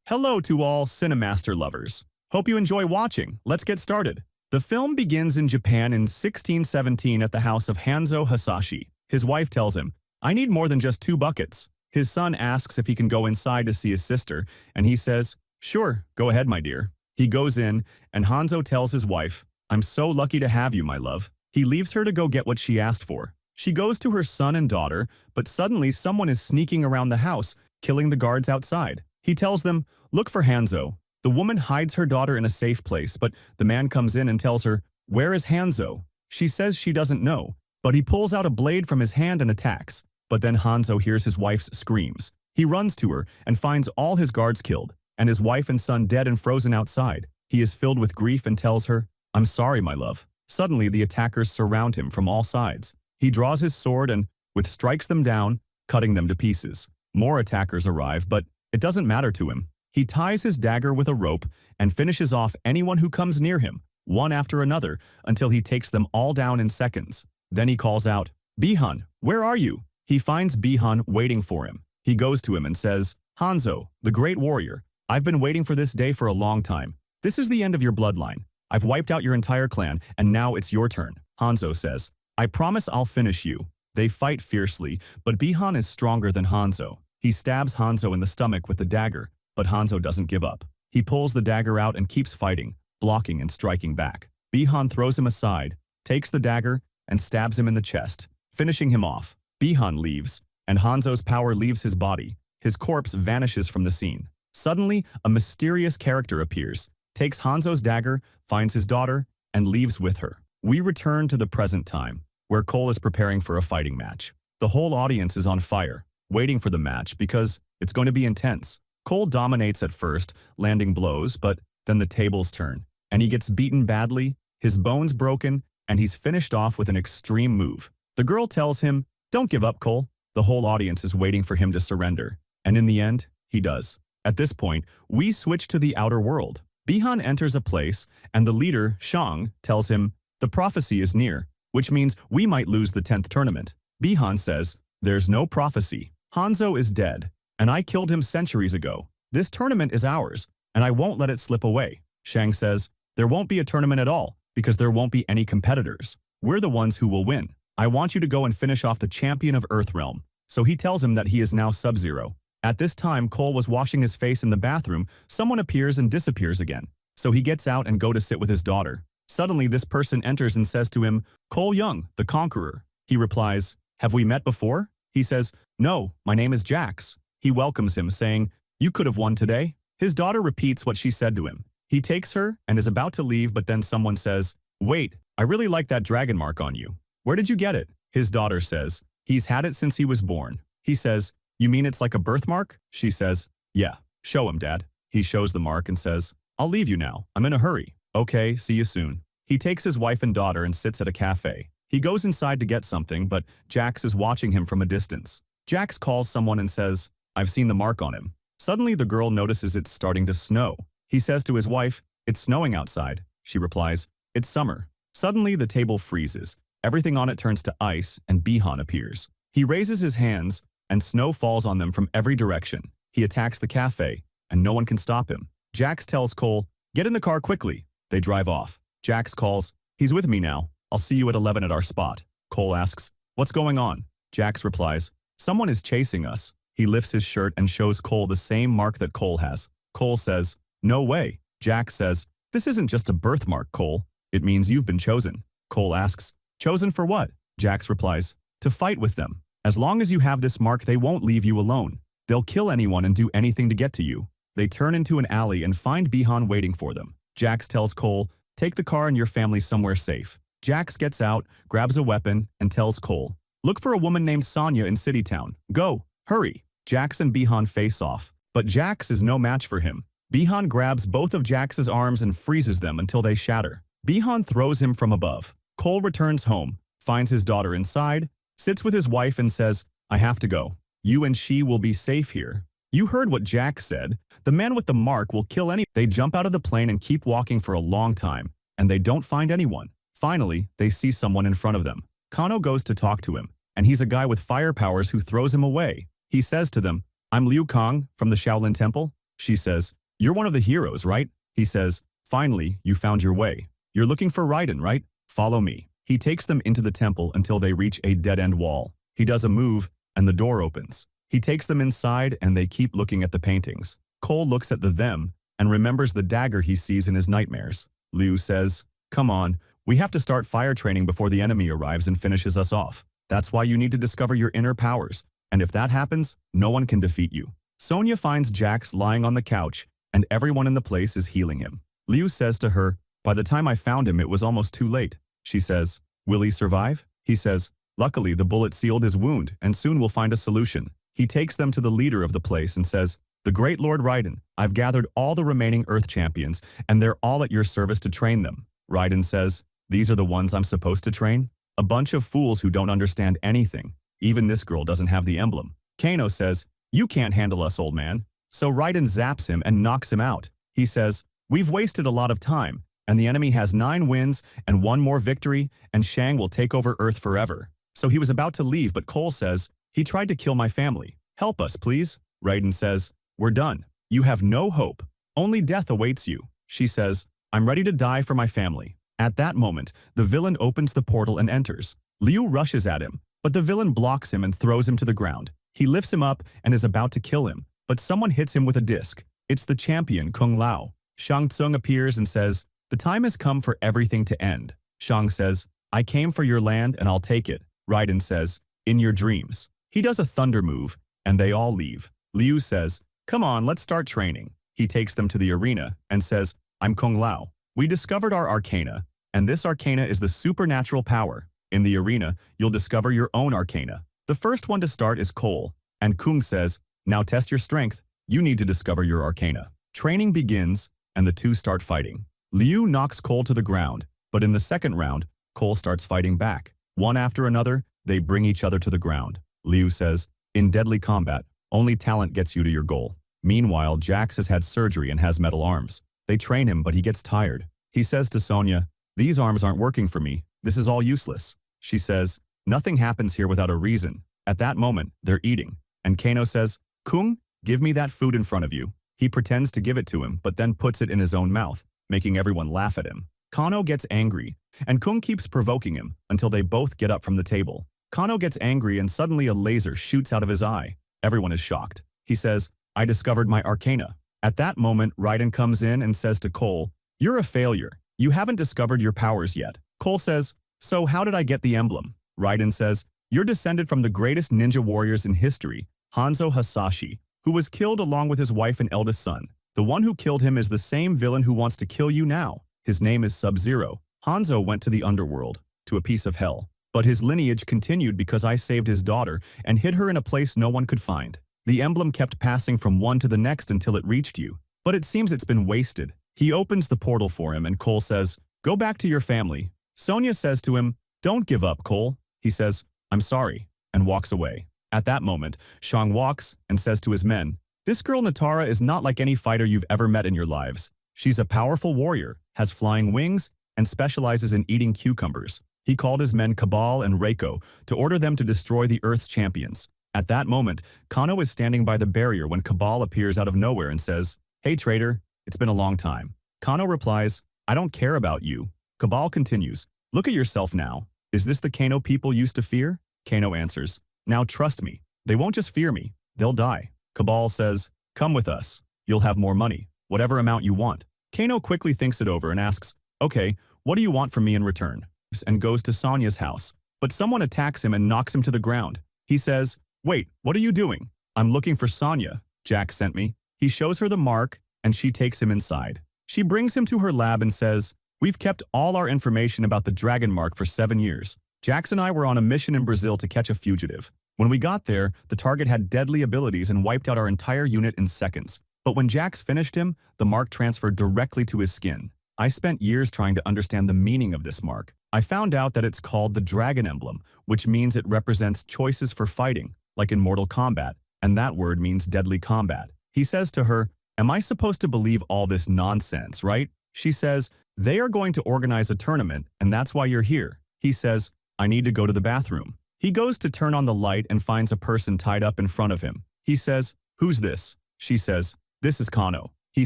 Hello to all CINEMASTER lovers. Hope you enjoy watching. Let's get started. The film begins in Japan in 1617 at the house of Hanzo Hasashi. His wife tells him, "I need more than just 2 buckets." His son asks if he can go inside to see his sister, and he says, "Sure, go ahead, my dear." He goes in, and Hanzo tells his wife, "I'm so lucky to have you, my love." He leaves her to go get what she asked for. She goes to her son and daughter, but suddenly someone is sneaking around the house, killing the guards outside. He tells them, "Look for Hanzo." The woman hides her daughter in a safe place, but the man comes in and tells her, "Where is Hanzo?" She says she doesn't know, but he pulls out a blade from his hand and attacks. But then Hanzo hears his wife's screams. He runs to her and finds all his guards killed, and his wife and son dead and frozen outside. He is filled with grief and tells her, "I'm sorry, my love." Suddenly, the attackers surround him from all sides. He draws his sword and, strikes them down, cutting them to pieces. More attackers arrive, but it doesn't matter to him. He ties his dagger with a rope and finishes off anyone who comes near him, one after another, until he takes them all down in seconds. Then he calls out, "Bihan, where are you?" He finds Bihan waiting for him. He goes to him and says, "Hanzo, the great warrior, I've been waiting for this day for a long time. This is the end of your bloodline. I've wiped out your entire clan, and now it's your turn." Hanzo says, "I promise I'll finish you." They fight fiercely, but Bihan is stronger than Hanzo. He stabs Hanzo in the stomach with the dagger, but Hanzo doesn't give up. He pulls the dagger out and keeps fighting, blocking and striking back. Bihan throws him aside, takes the dagger, and stabs him in the chest, finishing him off. Bihan leaves, and Hanzo's power leaves his body. His corpse vanishes from the scene. Suddenly, a mysterious character appears, takes Hanzo's dagger, finds his daughter, and leaves with her. We return to the present time, where Cole is preparing for a fighting match. The whole audience is on fire, waiting for the match because it's going to be intense. Cole dominates at first, landing blows, but then the tables turn, and he gets beaten badly, his bones broken, and he's finished off with an extreme move. The girl tells him, "Don't give up, Cole." The whole audience is waiting for him to surrender, and in the end, he does. At this point, we switch to the outer world. Bihan enters a place, and the leader, Shang, tells him, "The prophecy is near, which means we might lose the 10th tournament." Bihan says, "There's no prophecy. Hanzo is dead, and I killed him centuries ago. This tournament is ours, and I won't let it slip away." Shang says, "There won't be a tournament at all, because there won't be any competitors. We're the ones who will win. I want you to go and finish off the champion of Earthrealm." So he tells him that he is now Sub-Zero. At this time, Cole was washing his face in the bathroom. Someone appears and disappears again. So he gets out and goes to sit with his daughter. Suddenly, this person enters and says to him, "Cole Young, the Conqueror." He replies, "Have we met before?" He says, "No, my name is Jax." He welcomes him, saying, "You could have won today." His daughter repeats what she said to him. He takes her and is about to leave, but then someone says, "Wait, I really like that dragon mark on you. Where did you get it?" His daughter says, "He's had it since he was born." He says, "You mean it's like a birthmark?" She says, "Yeah, show him, Dad." He shows the mark and says, "I'll leave you now. I'm in a hurry." "Okay, see you soon." He takes his wife and daughter and sits at a cafe. He goes inside to get something, but Jax is watching him from a distance. Jax calls someone and says, "I've seen the mark on him." Suddenly, the girl notices it's starting to snow. He says to his wife, "It's snowing outside." She replies, "It's summer." Suddenly, the table freezes. Everything on it turns to ice, and Bihan appears. He raises his hands, and snow falls on them from every direction. He attacks the cafe, and no one can stop him. Jax tells Cole, "Get in the car quickly." They drive off. Jax calls, "He's with me now. I'll see you at 11 at our spot." Cole asks, "What's going on?" Jax replies, "Someone is chasing us." He lifts his shirt and shows Cole the same mark that Cole has. Cole says, "No way." Jax says, "This isn't just a birthmark, Cole. It means you've been chosen." Cole asks, "Chosen for what?" Jax replies, "To fight with them. As long as you have this mark, they won't leave you alone. They'll kill anyone and do anything to get to you." They turn into an alley and find Bihan waiting for them. Jax tells Cole, "Take the car and your family somewhere safe." Jax gets out, grabs a weapon, and tells Cole, "Look for a woman named Sonya in Citytown. Go, hurry." Jax and Bihan face off, but Jax is no match for him. Bihan grabs both of Jax's arms and freezes them until they shatter. Bihan throws him from above. Cole returns home, finds his daughter inside, sits with his wife and says, "I have to go. You and she will be safe here. You heard what Jax said. The man with the mark will kill any." They jump out of the plane and keep walking for a long time, and they don't find anyone. Finally, they see someone in front of them. Kano goes to talk to him, and he's a guy with fire powers who throws him away. He says to them, "I'm Liu Kang from the Shaolin Temple." She says, "You're one of the heroes, right?" He says, "Finally, you found your way. You're looking for Raiden, right? Follow me." He takes them into the temple until they reach a dead-end wall. He does a move, and the door opens. He takes them inside, and they keep looking at the paintings. Cole looks at the them and remembers the dagger he sees in his nightmares. Liu says, "Come on, we have to start fire training before the enemy arrives and finishes us off. That's why you need to discover your inner powers, and if that happens, no one can defeat you." Sonya finds Jax lying on the couch, and everyone in the place is healing him. Liu says to her, "By the time I found him, it was almost too late." She says, "Will he survive?" He says, "Luckily, the bullet sealed his wound, and soon we'll find a solution." He takes them to the leader of the place and says, "The great Lord Raiden, I've gathered all the remaining Earth champions, and they're all at your service to train them." Raiden says, "These are the ones I'm supposed to train? A bunch of fools who don't understand anything. Even this girl doesn't have the emblem." Kano says, "You can't handle us, old man." So Raiden zaps him and knocks him out. He says, "We've wasted a lot of time, and the enemy has 9 wins and 1 more victory, and Shang will take over Earth forever." So he was about to leave, but Cole says, "He tried to kill my family. Help us, please." Raiden says, "We're done. You have no hope. Only death awaits you." She says, "I'm ready to die for my family." At that moment, the villain opens the portal and enters. Liu rushes at him, but the villain blocks him and throws him to the ground. He lifts him up and is about to kill him, but someone hits him with a disc. It's the champion, Kung Lao. Shang Tsung appears and says, "The time has come for everything to end." Shang says, "I came for your land and I'll take it." Raiden says, "In your dreams." He does a thunder move, and they all leave. Liu says, "Come on, let's start training." He takes them to the arena and says, "I'm Kung Lao. We discovered our arcana, and this arcana is the supernatural power. In the arena, you'll discover your own arcana. The first one to start is Cole, and Kung says, 'Now test your strength. You need to discover your arcana.' Training begins, and the two start fighting. Liu knocks Cole to the ground, but in the second round, Cole starts fighting back. One after another, they bring each other to the ground. Liu says, "In deadly combat, only talent gets you to your goal." Meanwhile, Jax has had surgery and has metal arms. They train him, but he gets tired. He says to Sonya, "These arms aren't working for me. This is all useless." She says, "Nothing happens here without a reason." At that moment, they're eating, and Kano says, "Kung, give me that food in front of you." He pretends to give it to him, but then puts it in his own mouth, making everyone laugh at him. Kano gets angry, and Kung keeps provoking him until they both get up from the table. Kano gets angry and suddenly a laser shoots out of his eye. Everyone is shocked. He says, "I discovered my arcana." At that moment, Raiden comes in and says to Cole, "You're a failure. You haven't discovered your powers yet." Cole says, "So how did I get the emblem?" Raiden says, "You're descended from the greatest ninja warriors in history, Hanzo Hasashi, who was killed along with his wife and eldest son. The one who killed him is the same villain who wants to kill you now. His name is Sub-Zero. Hanzo went to the underworld, to a piece of hell. But his lineage continued because I saved his daughter and hid her in a place no one could find. The emblem kept passing from one to the next until it reached you. But it seems it's been wasted." He opens the portal for him and Cole says, "Go back to your family." Sonya says to him, "Don't give up, Cole." He says, "I'm sorry," and walks away. At that moment, Shang walks and says to his men, "This girl Natara is not like any fighter you've ever met in your lives. She's a powerful warrior, has flying wings, and specializes in eating cucumbers." He called his men Cabal and Reiko to order them to destroy the Earth's champions. At that moment, Kano is standing by the barrier when Cabal appears out of nowhere and says, "Hey traitor, it's been a long time." Kano replies, "I don't care about you." Cabal continues, "Look at yourself now. Is this the Kano people used to fear?" Kano answers, "Now trust me, they won't just fear me, they'll die." Cabal says, "Come with us. You'll have more money, whatever amount you want." Kano quickly thinks it over and asks, "Okay, what do you want from me in return?" And goes to Sonya's house, but someone attacks him and knocks him to the ground. He says, "Wait, what are you doing?" "I'm looking for Sonya. Jack sent me." He shows her the mark, and she takes him inside. She brings him to her lab and says, "We've kept all our information about the dragon mark for 7 years. Jax and I were on a mission in Brazil to catch a fugitive. When we got there, the target had deadly abilities and wiped out our entire unit in seconds. But when Jax finished him, the mark transferred directly to his skin. I spent years trying to understand the meaning of this mark. I found out that it's called the Dragon Emblem, which means it represents choices for fighting, like in Mortal Kombat, and that word means deadly combat." He says to her, "Am I supposed to believe all this nonsense, right?" She says, "They are going to organize a tournament, and that's why you're here." He says, "I need to go to the bathroom." He goes to turn on the light and finds a person tied up in front of him. He says, "Who's this?" She says, This is Kano. He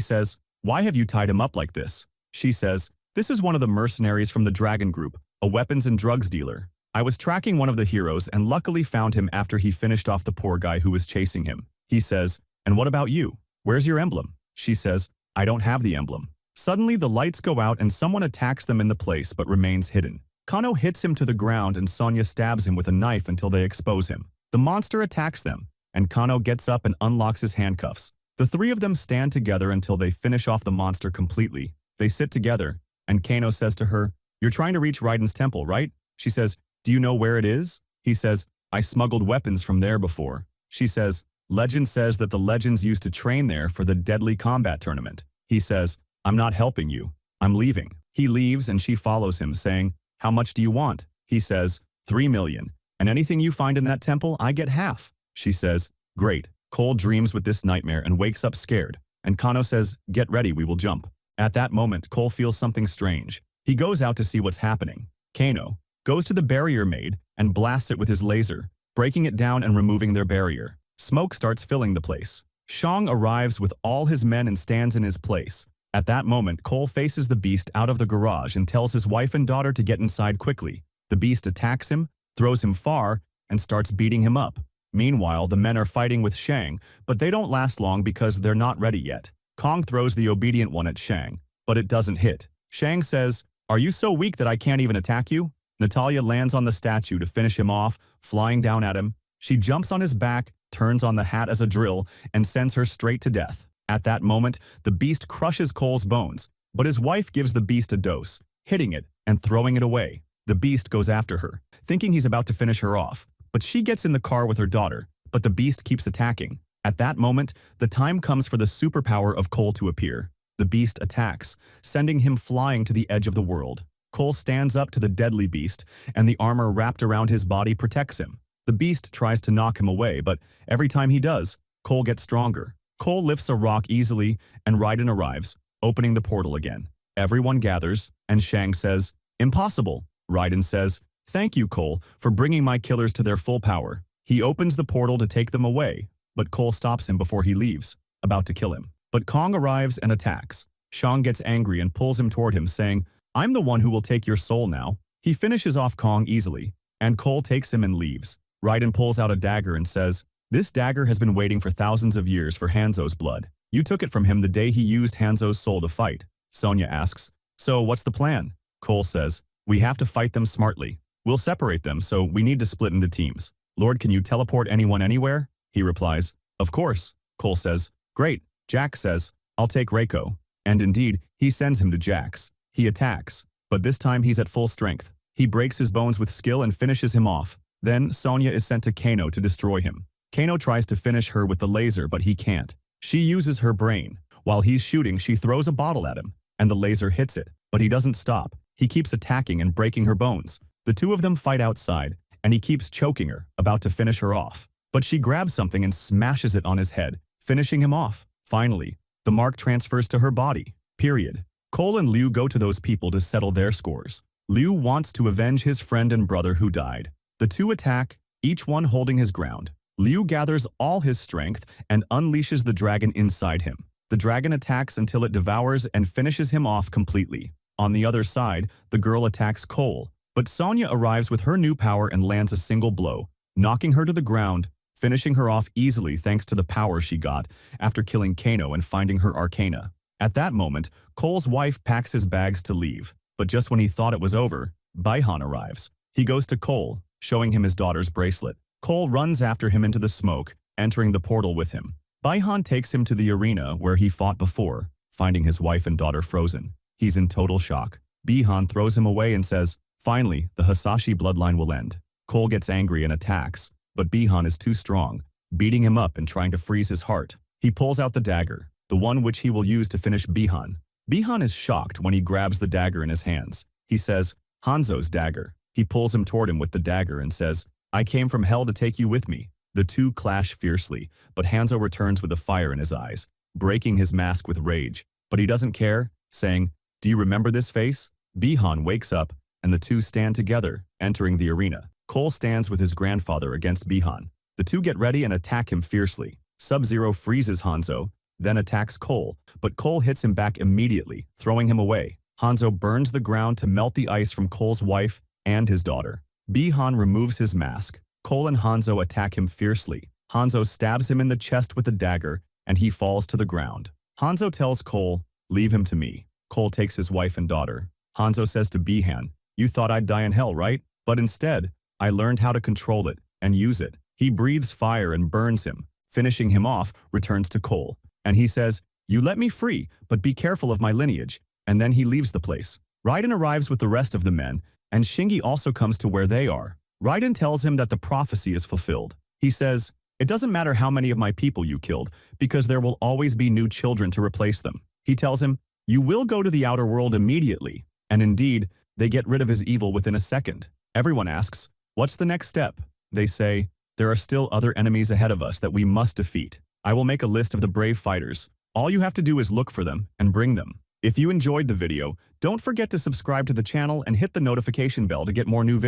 says, "Why have you tied him up like this?" She says, "This is one of the mercenaries from the Dragon Group, a weapons and drugs dealer. I was tracking one of the heroes and luckily found him after he finished off the poor guy who was chasing him." He says, "And what about you? Where's your emblem?" She says, "I don't have the emblem." Suddenly the lights go out and someone attacks them in the place but remains hidden. Kano hits him to the ground and Sonya stabs him with a knife until they expose him. The monster attacks them, and Kano gets up and unlocks his handcuffs. The three of them stand together until they finish off the monster completely. They sit together, and Kano says to her, "You're trying to reach Raiden's temple, right?" She says, "Do you know where it is?" He says, "I smuggled weapons from there before." She says, "Legend says that the legends used to train there for the deadly combat tournament." He says, "I'm not helping you. I'm leaving." He leaves and she follows him, saying, "How much do you want?" He says, 3 million. "And anything you find in that temple, I get half." She says, "Great." Cole dreams with this nightmare and wakes up scared. And Kano says, "Get ready, we will jump." At that moment, Cole feels something strange. He goes out to see what's happening. Kano goes to the barrier made and blasts it with his laser, breaking it down and removing their barrier. Smoke starts filling the place. Shang arrives with all his men and stands in his place. At that moment, Cole faces the beast out of the garage and tells his wife and daughter to get inside quickly. The beast attacks him, throws him far, and starts beating him up. Meanwhile, the men are fighting with Shang, but they don't last long because they're not ready yet. Kong throws the obedient one at Shang, but it doesn't hit. Shang says, "Are you so weak that I can't even attack you?" Natalia lands on the statue to finish him off, flying down at him. She jumps on his back, turns on the hat as a drill, and sends her straight to death. At that moment, the beast crushes Cole's bones, but his wife gives the beast a dose, hitting it and throwing it away. The beast goes after her, thinking he's about to finish her off, but she gets in the car with her daughter, but the beast keeps attacking. At that moment, the time comes for the superpower of Cole to appear. The beast attacks, sending him flying to the edge of the world. Cole stands up to the deadly beast, and the armor wrapped around his body protects him. The beast tries to knock him away, but every time he does, Cole gets stronger. Cole lifts a rock easily, and Raiden arrives, opening the portal again. Everyone gathers, and Shang says, "Impossible." Raiden says, "Thank you, Cole, for bringing my killers to their full power." He opens the portal to take them away, but Cole stops him before he leaves, about to kill him. But Kong arrives and attacks. Shang gets angry and pulls him toward him, saying, "I'm the one who will take your soul now." He finishes off Kong easily, and Cole takes him and leaves. Raiden pulls out a dagger and says, "This dagger has been waiting for thousands of years for Hanzo's blood. You took it from him the day he used Hanzo's soul to fight." Sonya asks, "So what's the plan?" Cole says, "We have to fight them smartly. We'll separate them, so we need to split into teams." "Lord, can you teleport anyone anywhere?" He replies, "Of course." Cole says, "Great." Jack says, "I'll take Reiko." And indeed, he sends him to Jack's. He attacks, but this time he's at full strength. He breaks his bones with skill and finishes him off. Then Sonya is sent to Kano to destroy him. Kano tries to finish her with the laser, but he can't. She uses her brain. While he's shooting, she throws a bottle at him, and the laser hits it, but he doesn't stop. He keeps attacking and breaking her bones. The two of them fight outside, and he keeps choking her, about to finish her off. But she grabs something and smashes it on his head, finishing him off. Finally, the mark transfers to her body. Period. Cole and Liu go to those people to settle their scores. Liu wants to avenge his friend and brother who died. The two attack, each one holding his ground. Liu gathers all his strength and unleashes the dragon inside him. The dragon attacks until it devours and finishes him off completely. On the other side, the girl attacks Cole, but Sonya arrives with her new power and lands a single blow, knocking her to the ground, finishing her off easily thanks to the power she got after killing Kano and finding her arcana. At that moment, Cole's wife packs his bags to leave, but just when he thought it was over, Baihan arrives. He goes to Cole, showing him his daughter's bracelet. Cole runs after him into the smoke, entering the portal with him. Baihan takes him to the arena where he fought before, finding his wife and daughter frozen. He's in total shock. Baihan throws him away and says, "Finally, the Hasashi bloodline will end." Cole gets angry and attacks, but Baihan is too strong, beating him up and trying to freeze his heart. He pulls out the dagger, the one which he will use to finish Baihan. Baihan is shocked when he grabs the dagger in his hands. He says, "Hanzo's dagger." He pulls him toward him with the dagger and says, "I came from hell to take you with me." The two clash fiercely, but Hanzo returns with a fire in his eyes, breaking his mask with rage. But he doesn't care, saying, "Do you remember this face?" Baihan wakes up, and the two stand together, entering the arena. Cole stands with his grandfather against Baihan. The two get ready and attack him fiercely. Sub-Zero freezes Hanzo, then attacks Cole, but Cole hits him back immediately, throwing him away. Hanzo burns the ground to melt the ice from Cole's wife and his daughter. Bi-Han removes his mask. Cole and Hanzo attack him fiercely. Hanzo stabs him in the chest with a dagger, and he falls to the ground. Hanzo tells Cole, "Leave him to me." Cole takes his wife and daughter. Hanzo says to Bi-Han, "You thought I'd die in hell, right? But instead, I learned how to control it and use it." He breathes fire and burns him. Finishing him off, returns to Cole, and he says, "You let me free, but be careful of my lineage." And then he leaves the place. Raiden arrives with the rest of the men, and Shingi also comes to where they are. Raiden tells him that the prophecy is fulfilled. He says, "It doesn't matter how many of my people you killed, because there will always be new children to replace them." He tells him, "You will go to the outer world immediately." And indeed, they get rid of his evil within a second. Everyone asks, "What's the next step?" They say, "There are still other enemies ahead of us that we must defeat. I will make a list of the brave fighters. All you have to do is look for them and bring them." If you enjoyed the video, don't forget to subscribe to the channel and hit the notification bell to get more new videos.